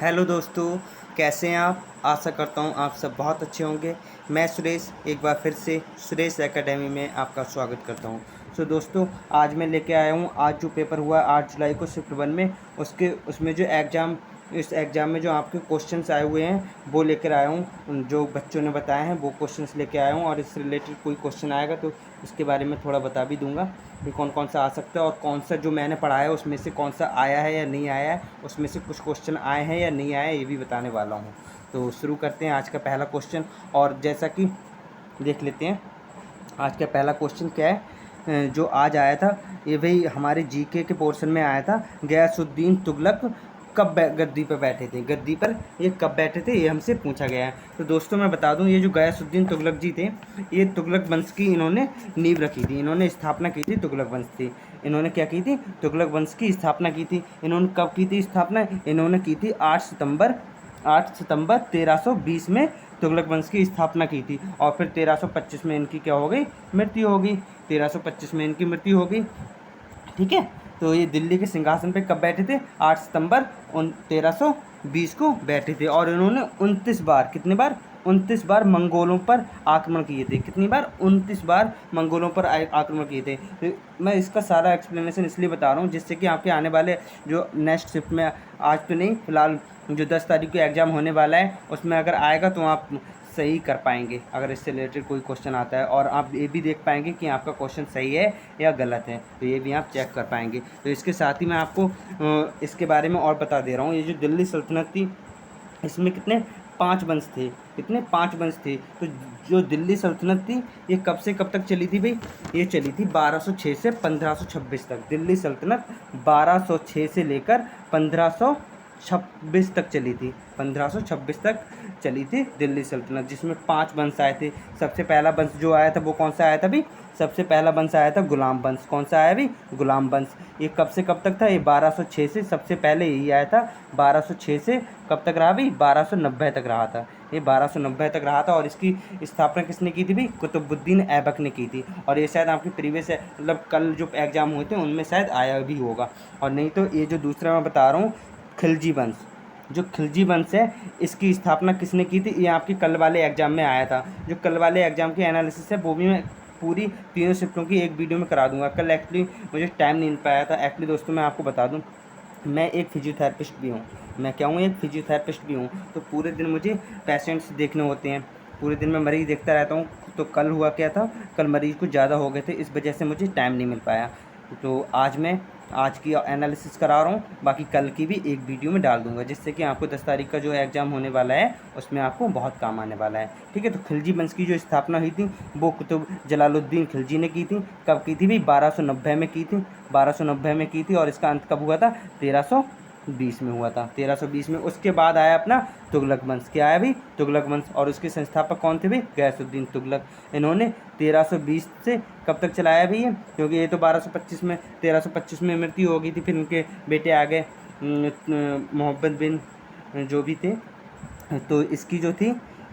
Hello दोस्तों, कैसे हैं आप। आशा करता हूं आप सब बहुत अच्छे होंगे। मैं सुरेश एक बार फिर से सुरेश एकेडमी में आपका स्वागत करता हूं। दोस्तों, आज मैं लेके आया हूं, आज जो पेपर हुआ 8 जुलाई को शिफ्ट 1 में, उसमें जो इस एग्ज़ाम में जो आपके क्वेश्चंस आए हुए हैं वो लेकर आया हूँ। जो बच्चों ने बताए हैं वो क्वेश्चंस लेके आया हूँ, और इससे रिलेटेड कोई क्वेश्चन आएगा तो इसके बारे में थोड़ा बता भी दूंगा कि कौन कौन सा आ सकता है, और कौन सा जो मैंने पढ़ाया है उसमें से कौन सा आया है या नहीं आया है, उसमें से कुछ क्वेश्चन आए हैं या नहीं आए ये भी बताने वाला हूँ। तो शुरू करते हैं आज का पहला क्वेश्चन। और जैसा कि देख लेते हैं आज का पहला क्वेश्चन क्या है। जो आज आया था ये भाई हमारे जीके के पोर्शन में आया था। गयासुद्दीन तुगलक कब गद्दी पर बैठे थे, गद्दी पर ये कब बैठे थे, ये हमसे पूछा गया है। तो दोस्तों मैं बता दूं, ये जो गयासुद्दीन तुगलक जी थे, ये तुगलक वंश की इन्होंने नींव रखी थी, इन्होंने स्थापना की थी। तुगलक वंश थी, इन्होंने क्या की थी, तुगलक वंश की स्थापना की थी। इन्होंने कब की थी स्थापना, इन्होंने की थी 8 सितंबर 1320 में तुगलक वंश की स्थापना की थी। और फिर 1325 में इनकी क्या हो गई, मृत्यु हो गई। 1325 में इनकी मृत्यु हो गई, ठीक है। तो ये दिल्ली के सिंहासन पे कब बैठे थे, 8 सितंबर 1320 को बैठे थे। और इन्होंने 29 बार, कितने बार, 29 बार मंगोलों पर आक्रमण किए थे। कितनी बार, 29 बार मंगोलों पर आक्रमण किए थे। तो मैं इसका सारा एक्सप्लेनेशन इसलिए बता रहा हूँ जिससे कि आपके आने वाले जो नेक्स्ट शिफ्ट में, आज तो नहीं, फिलहाल जो 10 तारीख को एग्ज़ाम होने वाला है उसमें अगर आएगा तो आप सही कर पाएंगे, अगर इससे रिलेटेड कोई क्वेश्चन आता है। और आप ये भी देख पाएंगे कि आपका क्वेश्चन सही है या गलत है, तो ये भी आप चेक कर पाएंगे। तो इसके साथ ही मैं आपको इसके बारे में और बता दे रहा हूँ। ये जो दिल्ली सल्तनत थी, इसमें कितने, 5 वंश थे। कितने, 5 वंश थे। तो जो दिल्ली सल्तनत थी ये कब से कब तक चली थी भाई, ये चली थी 1206 से 1526 तक। दिल्ली सल्तनत 1206 से लेकर 1526 तक चली थी। 1526 तक चली थी दिल्ली सल्तनत, जिसमें 5 वंश आए थे। सबसे पहला वंश जो आया था वो कौन सा आया था भाई, सबसे पहला वंश आया था गुलाम वंश। कौन सा आया भाई, गुलाम वंश। ये कब से कब तक था, ये 1206 से, सबसे पहले यही आया था। 1206 से कब तक रहा भाई, 1290 तक रहा था। ये 1290 तक रहा था। और इसकी स्थापना किसने की थी भाई, कुतुबुद्दीन ऐबक ने की थी। और ये शायद आपकी प्रीवियस मतलब कल जो एग्जाम हुए थे उनमें शायद आया भी होगा, और नहीं तो ये जो दूसरा मैं बता रहा हूँ, खिलजी वंश। जो खिलजी वंश है इसकी स्थापना किसने की थी, ये आपके कल वाले एग्जाम में आया था। जो कल वाले एग्जाम की एनालिसिस है वो भी मैं पूरी तीनों शिफ्टों की एक वीडियो में करा दूंगा। कल एक्चुअली मुझे टाइम नहीं मिल पाया था। एक्चुअली दोस्तों मैं आपको बता दूं, मैं एक फिजियोथेरेपिस्ट भी हूँ। मैं क्या हूँ, एक फिजियोथेरेपिस्ट भी हूँ। तो पूरे दिन मुझे पेशेंट्स देखने होते हैं, पूरे दिन मैं मरीज़ देखता रहता हूँ। तो कल हुआ क्या था, कल मरीज़ कुछ ज़्यादा हो गए थे, इस वजह से मुझे टाइम नहीं मिल पाया। तो आज मैं आज की एनालिसिस करा रहा हूँ, बाकी कल की भी एक वीडियो में डाल दूंगा, जिससे कि आपको 10 तारीख का जो एग्ज़ाम होने वाला है उसमें आपको बहुत काम आने वाला है, ठीक है। तो खिलजी वंश की जो स्थापना हुई थी वो कुतुब जलालुद्दीन खिलजी ने की थी। कब की थी भाई, 1290 में की थी। 1290 में की थी। और इसका अंत कब हुआ था, 1320 में हुआ था, 1320 में। उसके बाद आया अपना तुगलक वंश। क्या आया भाई, तुगलक वंश। और उसके संस्थापक कौन थे भाई, गयासुद्दीन तुगलक। इन्होंने 1320 से कब तक चलाया भी है, क्योंकि ये तो 1225 में, 1325 में मृत्यु हो गई थी। फिर उनके बेटे आ गए मोहम्मद बिन जो भी थे। तो इसकी जो थी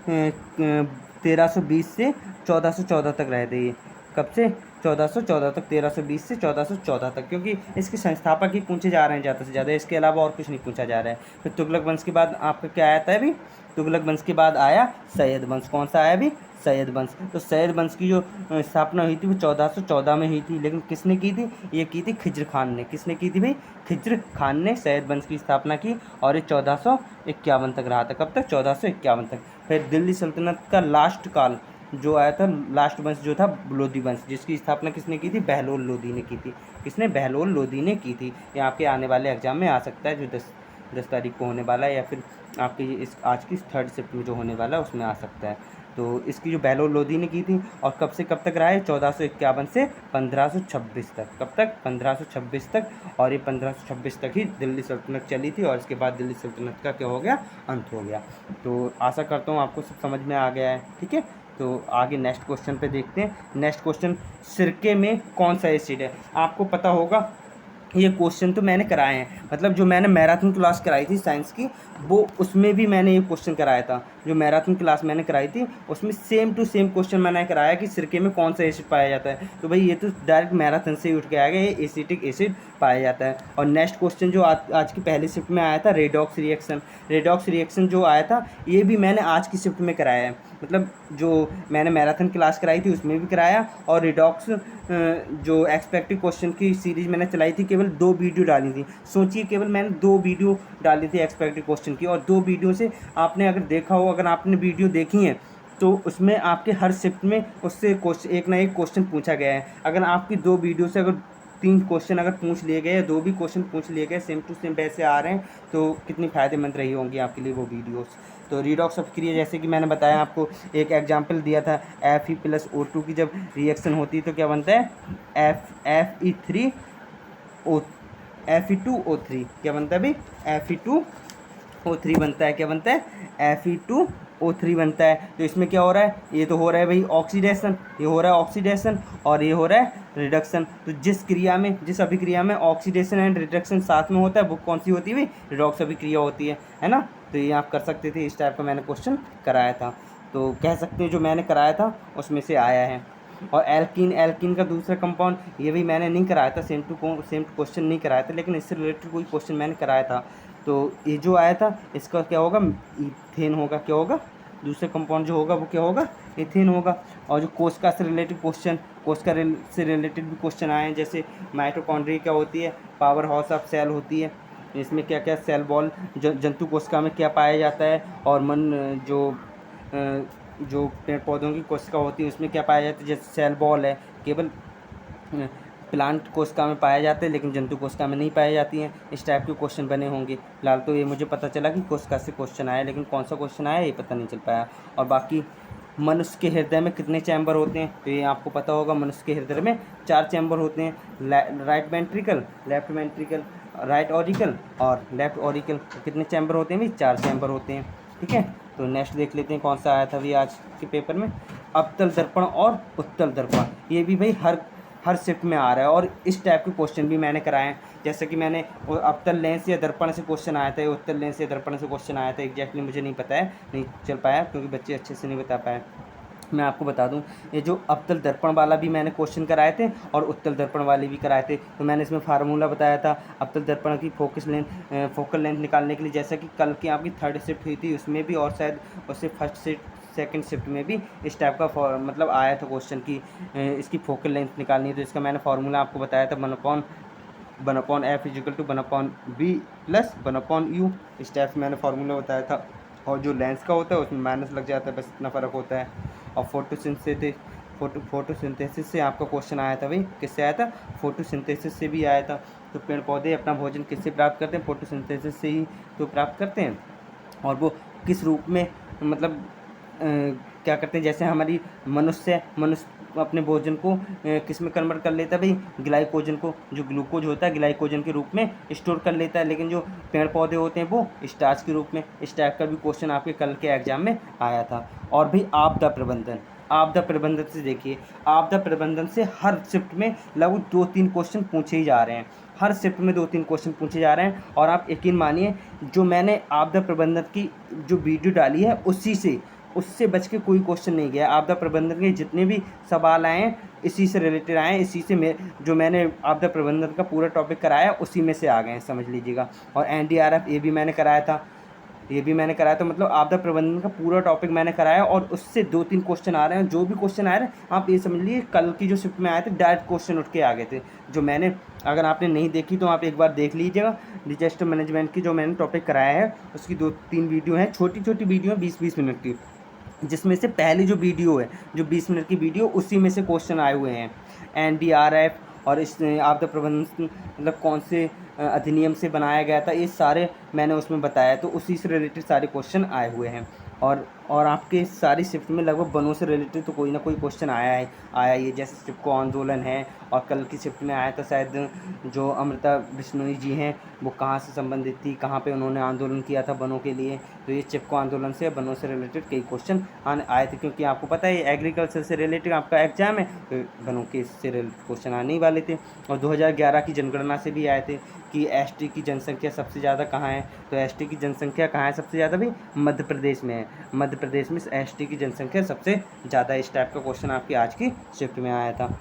1320 से 1414 तक रहे थे ये। कब से, 1414 तक, 1320 से 1414 तक, क्योंकि इसके संस्थापक ही पूछे जा रहे हैं ज़्यादा से ज़्यादा, इसके अलावा और कुछ नहीं पूछा जा रहा है। फिर तुगलक वंश के बाद आपका क्या आया था अभी, तुगलक वंश के बाद आया सैयद वंश। कौन सा आया अभी, सैयद वंश। तो सैयद वंश की जो स्थापना हुई थी वो 1414 में हुई थी। लेकिन किसने की थी, ये की थी खिज्र खान ने। किसने की थी भाई, खिज्र खान ने सैयद वंश की स्थापना की। और ये 1451 तक रहा था। कब तक, 1451 तक। फिर दिल्ली सल्तनत का लास्ट काल जो आया था, लास्ट वंश जो था लोधी वंश, जिसकी स्थापना किसने की थी, बहलोल लोधी ने की थी। किसने, बहलोल लोधी ने की थी। ये आपके आने वाले एग्जाम में आ सकता है, जो 10 तारीख को होने वाला है, या फिर आपकी इस आज की 3rd शिफ्ट में जो होने वाला है उसमें आ सकता है। तो इसकी जो बहलोल लोधी ने की थी। और कब से कब तक रहा है, 1451 से 1526 तक। कब तक, 1526 तक। और ये 1526 तक ही दिल्ली सल्तनत चली थी। और इसके बाद दिल्ली सल्तनत का क्या हो गया, अंत हो गया। तो आशा करता हूँ आपको सब समझ में आ गया है, ठीक है। तो आगे नेक्स्ट क्वेश्चन पे देखते हैं। नेक्स्ट क्वेश्चन, सिरके में कौन सा एसिड है। आपको पता होगा ये क्वेश्चन तो मैंने कराए हैं, मतलब जो मैंने मैराथन क्लास कराई थी साइंस की, वो उसमें भी मैंने ये क्वेश्चन कराया था। जो मैराथन क्लास मैंने कराई थी उसमें सेम टू सेम क्वेश्चन मैंने कराया कि सिरके में कौन सा एसिड पाया जाता है। तो भाई ये तो डायरेक्ट मैराथन से ही उठ के आ गया, ये एसिटिक एसिड पाया जाता है। और नेक्स्ट क्वेश्चन जो आज की पहली शिफ्ट में आया था, रेडॉक्स रिएक्शन। रेडॉक्स रिएक्शन जो आया था ये भी मैंने आज की शिफ्ट में कराया है, मतलब जो मैंने मैराथन क्लास कराई थी उसमें भी कराया, और रिडॉक्स जो एक्सपेक्टेड क्वेश्चन की सीरीज मैंने चलाई थी, केवल 2 वीडियो डाली थी। सोचिए केवल मैंने 2 वीडियो डाली थी एक्सपेक्टेड क्वेश्चन की, और 2 वीडियो से आपने अगर देखा हो, अगर आपने वीडियो देखी है तो उसमें आपके हर शिफ्ट में उससे क्वेश्चन एक ना एक क्वेश्चन पूछा गया है। अगर आपकी 2 वीडियो से अगर 3 क्वेश्चन अगर पूछ लिए गए, 2 भी क्वेश्चन पूछ लिए गए, सेम टू सेम वैसे आ रहे हैं, तो कितनी फ़ायदेमंद रही होंगी आपके लिए वो वीडियोस। तो रीडॉक्स ऑफ क्रिया, जैसे कि मैंने बताया आपको, एक एग्जांपल दिया था, Fe+O2 की जब रिएक्शन होती है तो क्या बनता है, Fe2O3 क्या बनता है भाई, Fe2O3 बनता है। क्या बनता है, Fe2O3 बनता है। तो इसमें क्या हो रहा है, ये तो हो रहा है भाई ऑक्सीडेशन, ये हो रहा है ऑक्सीडेशन, और ये हो रहा है रिडक्शन। तो जिस क्रिया में, जिस अभिक्रिया में ऑक्सीडेशन एंड रिडक्शन साथ में होता है वो कौन सी होती है भाई, रिडॉक्स अभिक्रिया होती है ना। तो ये आप कर सकते थे, इस टाइप का मैंने क्वेश्चन कराया था। तो कह सकते हैं जो मैंने कराया था उसमें से आया है। और एल्कीन का दूसरा कंपाउंड, ये भी मैंने नहीं कराया था, सेम टू क्वेश्चन नहीं कराया था, लेकिन इससे रिलेटेड कोई क्वेश्चन मैंने कराया था। तो ये जो आया था इसका क्या होगा, इथेन होगा। क्या होगा, दूसरा कंपाउंड जो होगा वो क्या होगा, इथेन होगा। और जो कोशिका से रिलेटेड क्वेश्चन, कोशिका से रिलेटेड भी क्वेश्चन आए हैं, जैसे माइटोकॉन्ड्रिया क्या होती है, पावर हाउस ऑफ सेल होती है, इसमें क्या क्या सेल वॉल, जंतु कोशिका में क्या पाया जाता है, और जो पेड़ पौधों की कोशिका होती है उसमें क्या पाया जाता है, जैसे सेल वॉल है, केवल प्लांट कोशिका में पाया जाते हैं लेकिन जंतु कोशिका में नहीं पाई जाती हैं। इस टाइप के क्वेश्चन बने होंगे। फिलहाल तो ये मुझे पता चला कि कोशिका से क्वेश्चन आया, लेकिन कौन सा क्वेश्चन आया ये पता नहीं चल पाया। और बाकी मनुष्य के हृदय में कितने चैम्बर होते हैं, तो ये आपको पता होगा, मनुष्य के हृदय में 4 चैम्बर होते हैं, right ventricle, left ventricle, right auricle और लेफ्ट ऑरिकल। कितने चैम्बर होते हैं भाई, 4 चैम्बर होते हैं। ठीक है, तो नेक्स्ट देख लेते हैं कौन सा आया था भाई आज के पेपर में, अवतल दर्पण और उत्तल दर्पण। ये भी भाई हर शिफ्ट में आ रहा है, और इस टाइप के क्वेश्चन भी मैंने कराए हैं। जैसे कि मैंने अवतल लेंस या दर्पण से क्वेश्चन आया था, उत्तल लेंस या दर्पण से क्वेश्चन आया था, एग्जैक्टली मुझे नहीं पता है, नहीं चल पाया क्योंकि बच्चे अच्छे से नहीं बता पाए। मैं आपको बता दूं, ये जो अवतल दर्पण वाला भी मैंने क्वेश्चन कराए थे और उत्तल दर्पण वाले भी कराए थे। तो मैंने इसमें फार्मूला बताया था अवतल दर्पण की फोकल लेंथ निकालने के लिए, जैसा कि कल की आपकी 3rd शिफ्ट हुई थी उसमें भी, और शायद उससे 1st शिफ्ट 2nd शिफ्ट में भी इस टाइप का मतलब आया था क्वेश्चन की इसकी फोकल लेंथ निकालनी है। तो इसका मैंने फार्मूला आपको बताया था, 1/F = 1/B + 1/U। इस टाइप से मैंने फार्मूला बताया था। और जो लेंस का होता है उसमें माइनस लग जाता है, बस इतना फ़र्क होता है। और फोटोसिंथेसिस से आपका क्वेश्चन आया था भाई, किससे आया था, फोटोसिंथेसिस से भी आया था। तो पेड़ पौधे अपना भोजन किससे प्राप्त करते हैं, फोटोसिंथेसिस से ही तो प्राप्त करते हैं। और वो किस रूप में, मतलब क्या करते हैं, जैसे हमारी मनुष्य अपने भोजन को किस में कन्वर्ट कर लेता है भाई, ग्लाइकोजन को, जो ग्लूकोज होता है ग्लाइकोजन के रूप में स्टोर कर लेता है, लेकिन जो पेड़ पौधे होते हैं वो स्टार्च के रूप में। इस टाइप का भी क्वेश्चन आपके कल के एग्जाम में आया था। और भाई आपदा प्रबंधन से देखिए, आपदा प्रबंधन से हर शिफ्ट में लगभग 2-3 क्वेश्चन पूछे ही जा रहे हैं, हर शिफ्ट में 2-3 क्वेश्चन पूछे जा रहे हैं। और आप यकीन मानिए, जो मैंने आपदा प्रबंधन की जो वीडियो डाली है उससे बच के कोई क्वेश्चन नहीं गया। आपदा प्रबंधन के जितने भी सवाल आए हैं इसी से रिलेटेड आए हैं, इसी से जो मैंने आपदा प्रबंधन का पूरा टॉपिक कराया उसी में से आ गए हैं, समझ लीजिएगा। और NDRF ये भी मैंने कराया था, मतलब आपदा प्रबंधन का पूरा टॉपिक मैंने कराया, और उससे 2-3 क्वेश्चन आ रहे हैं। जो भी क्वेश्चन आ रहे हैं आप ये समझ लीजिए, कल की जो शिफ्ट में आए थे डायरेक्ट क्वेश्चन उठ के आ गए थे। जो मैंने, अगर आपने नहीं देखी तो आप एक बार देख लीजिएगा, डिजास्टर मैनेजमेंट की जो मैंने टॉपिक कराया है उसकी 2-3 वीडियो हैं, छोटी वीडियो है 20-20 मिनट की, जिसमें से पहली जो वीडियो है, जो 20 मिनट की वीडियो, उसी में से क्वेश्चन आए हुए हैं। NDRF और इस आपदा प्रबंधन मतलब कौन से अधिनियम से बनाया गया था, ये सारे मैंने उसमें बताया, तो उसी से रिलेटेड सारे क्वेश्चन आए हुए हैं। और आपके सारी शिफ्ट में लगभग वनों से रिलेटेड तो कोई ना कोई क्वेश्चन आया ही है। जैसे चिपको आंदोलन है, और कल की शिफ्ट में आया था शायद जो अमृता बिश्नोई जी हैं वो कहाँ से संबंधित थी, कहाँ पे उन्होंने आंदोलन किया था वनों के लिए। तो ये चिपको आंदोलन से, वनों से रिलेटेड कई क्वेश्चन आए थे, क्योंकि आपको पता है एग्रीकल्चर से रिलेटेड आपका एग्जाम है, तो वनों के से रिलेटेड क्वेश्चन आने ही वाले थे। और 2011 की जनगणना से भी आए थे कि ST की जनसंख्या सबसे ज़्यादा कहाँ है, तो ST की जनसंख्या कहाँ है सबसे ज़्यादा भी, मध्य प्रदेश में है। मध्य प्रदेश में एसटी की जनसंख्या सबसे ज़्यादा। इस टाइप का क्वेश्चन आपकी आज की शिफ्ट में आया था।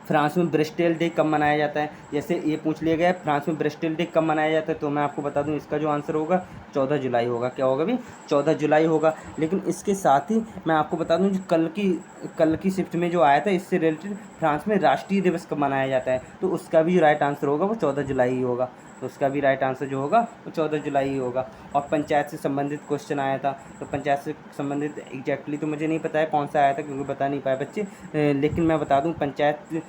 फ्रांस में ब्रेस्टेल डे कब मनाया जाता है, जैसे ये पूछ लिया गया है फ्रांस में ब्रेस्टेल डे कब मनाया जाता है, तो मैं आपको बता दूं इसका जो आंसर होगा 14 जुलाई होगा। क्या होगा भाई? 14 जुलाई होगा। लेकिन इसके साथ ही मैं आपको बता दूं जो कल की शिफ्ट में जो आया था इससे रिलेटेड फ्रांस में राष्ट्रीय दिवस कब मनाया जाता है, तो उसका भी जो राइट आंसर होगा वो 14 जुलाई ही होगा। तो उसका भी राइट आंसर जो होगा वो 14 जुलाई ही होगा। और पंचायत से संबंधित क्वेश्चन आया था, तो पंचायत से संबंधित एग्जैक्टली तो मुझे नहीं पता है कौन सा आया था क्योंकि बता नहीं पाए बच्चे, लेकिन मैं बता दूं पंचायत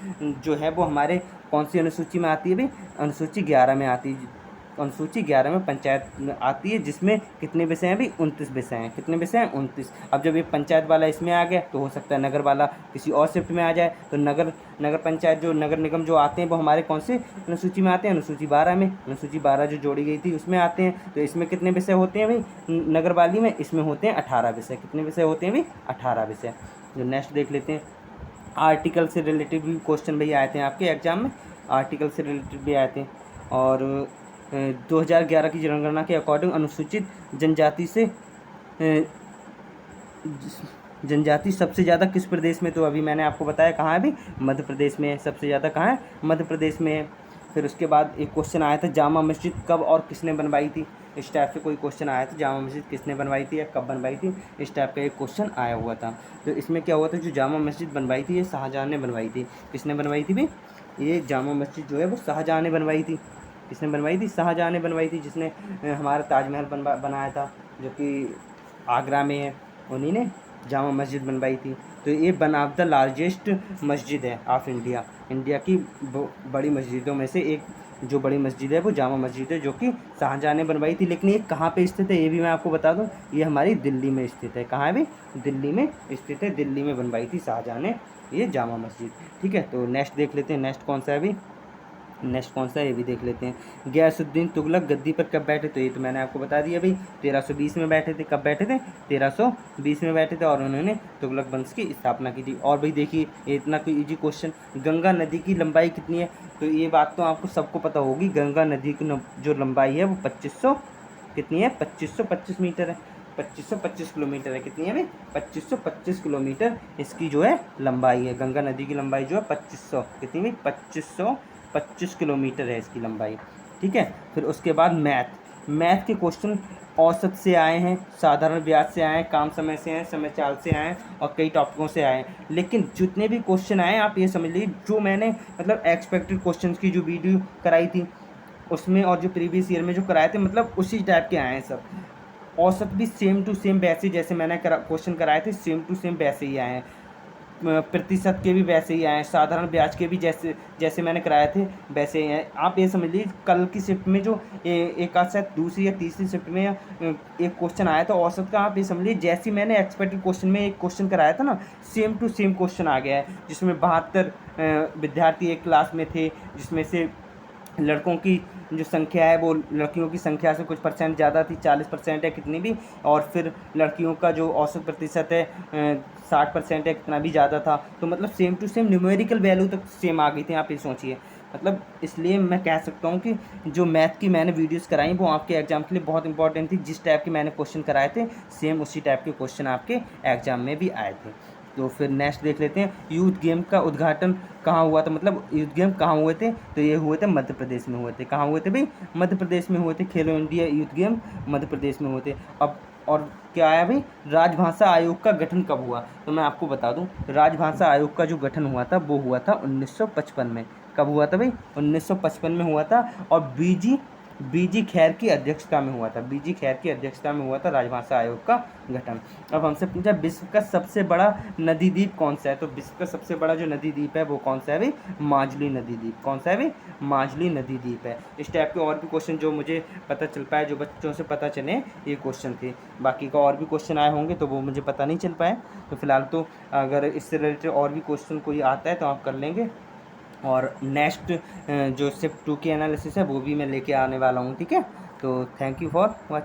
जो है वो हमारे कौन सी अनुसूची में आती है भाई? अनुसूची 11 में आती है। अनुसूची 11 में पंचायत आती है, जिसमें कितने विषय हैं भाई? 29 विषय हैं। कितने विषय हैं? 29। अब जब ये पंचायत वाला इसमें आ गया तो हो सकता है नगर वाला किसी और शिफ्ट में आ जाए, तो नगर पंचायत जो नगर निगम जो आते हैं वो हमारे कौन से अनुसूची में आते हैं? अनुसूची 12 में। अनुसूची 12 जो जोड़ी गई थी उसमें आते हैं। तो इसमें कितने विषय होते हैं भाई नगर वाली में? इसमें होते हैं 18 विषय। कितने विषय होते हैं भाई? 18 विषय। जो नेक्स्ट देख लेते हैं, आर्टिकल से रिलेटेड भी क्वेश्चन भाई आए थे आपके एग्जाम में, आर्टिकल से रिलेटेड भी आए थे। और 2011 की जनगणना के अकॉर्डिंग अनुसूचित जनजाति सबसे ज़्यादा किस प्रदेश में? तो अभी मैंने आपको बताया कहाँ है भाई? मध्य प्रदेश में है। सबसे ज़्यादा कहाँ है? मध्य प्रदेश में है। फिर उसके बाद एक क्वेश्चन आया था, जामा मस्जिद कब और किसने बनवाई थी? इस टाइप से कोई क्वेश्चन आया था, जामा मस्जिद किसने बनवाई थी या कब बनवाई थी, इस टाइप का एक क्वेश्चन आया हुआ था। तो इसमें क्या हुआ था, जो जामा मस्जिद बनवाई थी ये शाहजहाँ ने बनवाई थी। किसने बनवाई थी भाई? ये जामा मस्जिद जो है वो शाहजहाँ ने बनवाई थी। किसने बनवाई थी? शाहजहाँ ने बनवाई थी, जिसने हमारा ताजमहल बनाया था जो कि आगरा में है, उन्हीं ने जामा मस्जिद बनवाई थी। तो ये वन ऑफ द लार्जेस्ट मस्जिद है ऑफ इंडिया। इंडिया की बड़ी मस्जिदों में से एक जो बड़ी मस्जिद है वो जामा मस्जिद है, जो कि शाहजहाँ ने बनवाई थी। लेकिन ये कहाँ पे स्थित है ये भी मैं आपको बता दूं, ये हमारी दिल्ली में स्थित है। कहाँ है भाई? दिल्ली में स्थित है। दिल्ली में बनवाई थी शाहजहाँ ने ये जामा मस्जिद। ठीक है, तो नेक्स्ट देख लेते हैं, नेक्स्ट कौन सा है अभी? नेक्स्ट कौन सा है ये भी देख लेते हैं। गयासुद्दीन तुगलक गद्दी पर कब बैठे? तो ये तो मैंने आपको बता दिया भाई, 1320 में बैठे थे। कब बैठे थे? 1320 में बैठे थे और उन्होंने तुगलक वंश की स्थापना की थी। और भाई देखिए ये इतना कोई इजी क्वेश्चन, गंगा नदी की लंबाई कितनी है? तो ये बात तो आपको सबको पता होगी, गंगा नदी की जो लंबाई है वो 2500 कितनी है? 2525 मीटर है। 2525 किलोमीटर है। कितनी है भाई? 2525 किलोमीटर इसकी जो है लंबाई है। गंगा नदी की लंबाई जो है 2500 कितनी भाई? 2525 किलोमीटर है इसकी लंबाई। ठीक है, फिर उसके बाद मैथ के क्वेश्चन औसत से आए हैं, साधारण ब्याज से आए हैं, काम समय से आए हैं, समय चाल से आए हैं और कई टॉपिकों से आए हैं। लेकिन जितने भी क्वेश्चन आए आप ये समझ लीजिए, जो मैंने मतलब एक्सपेक्टेड क्वेश्चंस की जो वीडियो कराई थी उसमें और जो प्रीवियस ईयर में जो कराए थे मतलब उसी टाइप के आए हैं सब। औसत भी सेम टू सेम वैसे जैसे मैंने क्वेश्चन कराए थे सेम टू सेम वैसे ही आए हैं। प्रतिशत के भी वैसे ही आए हैं, साधारण ब्याज के भी जैसे मैंने कराए थे वैसे ही हैं। आप ये समझ लीजिए कल की शिफ्ट में जो एक आध शायद दूसरी या तीसरी शिफ्ट में एक क्वेश्चन आया था औसत का, आप ये समझ लीजिए जैसे मैंने एक्सपेक्टेड क्वेश्चन में एक क्वेश्चन कराया था ना सेम टू सेम क्वेश्चन आ गया है, जिसमें 72 विद्यार्थी एक क्लास में थे, जिसमें से लड़कों की जो संख्या है वो लड़कियों की संख्या से कुछ परसेंट ज़्यादा थी, 40% है कितनी भी, और फिर लड़कियों का जो औसत प्रतिशत है 60% है, कितना भी ज़्यादा था। तो मतलब same to same numerical value तक सेम आ गई थी। आप ये सोचिए, मतलब इसलिए मैं कह सकता हूँ कि जो मैथ की मैंने वीडियोस कराई वो आपके एग्जाम के लिए बहुत इंपॉर्टेंट थी। जिस टाइप के मैंने क्वेश्चन कराए थे सेम उसी टाइप के क्वेश्चन आपके एग्जाम में भी आए थे। तो फिर नेक्स्ट देख लेते हैं, यूथ गेम का उद्घाटन कहाँ हुआ था? मतलब यूथ गेम कहाँ हुए थे? तो ये हुए थे मध्य प्रदेश में हुए थे। कहाँ हुए थे भाई? मध्य प्रदेश में हुए थे। खेलो India youth game Madhya Pradesh में हुए थे। अब और क्या आया भाई? राजभाषा आयोग का गठन कब हुआ? तो मैं आपको बता दूं, राजभाषा आयोग का जो गठन हुआ था वो हुआ था 1955 में। कब हुआ था भाई? 1955 में हुआ था। और बीजी खैर की अध्यक्षता में हुआ था। बीजी खैर की अध्यक्षता में हुआ था राजभाषा आयोग का गठन। अब हमसे पूछा विश्व का सबसे बड़ा नदी द्वीप कौन सा है? तो विश्व का सबसे बड़ा जो नदी द्वीप है वो कौन सा है भाई? माजुली नदी द्वीप। कौन सा है भाई? माजुली नदी द्वीप है। इस टाइप के और भी क्वेश्चन जो मुझे पता चल पाए, जो बच्चों से पता चले, ये क्वेश्चन थे। बाकी का और भी क्वेश्चन आए होंगे तो वो मुझे पता नहीं चल पाए। तो फिलहाल तो अगर इससे रिलेटेड और भी क्वेश्चन कोई आता है तो आप कर लेंगे। और नेक्स्ट जो शिफ्ट 2 की एनालिसिस है वो भी मैं लेके आने वाला हूँ। ठीक है, तो थैंक यू फॉर वॉचिंग।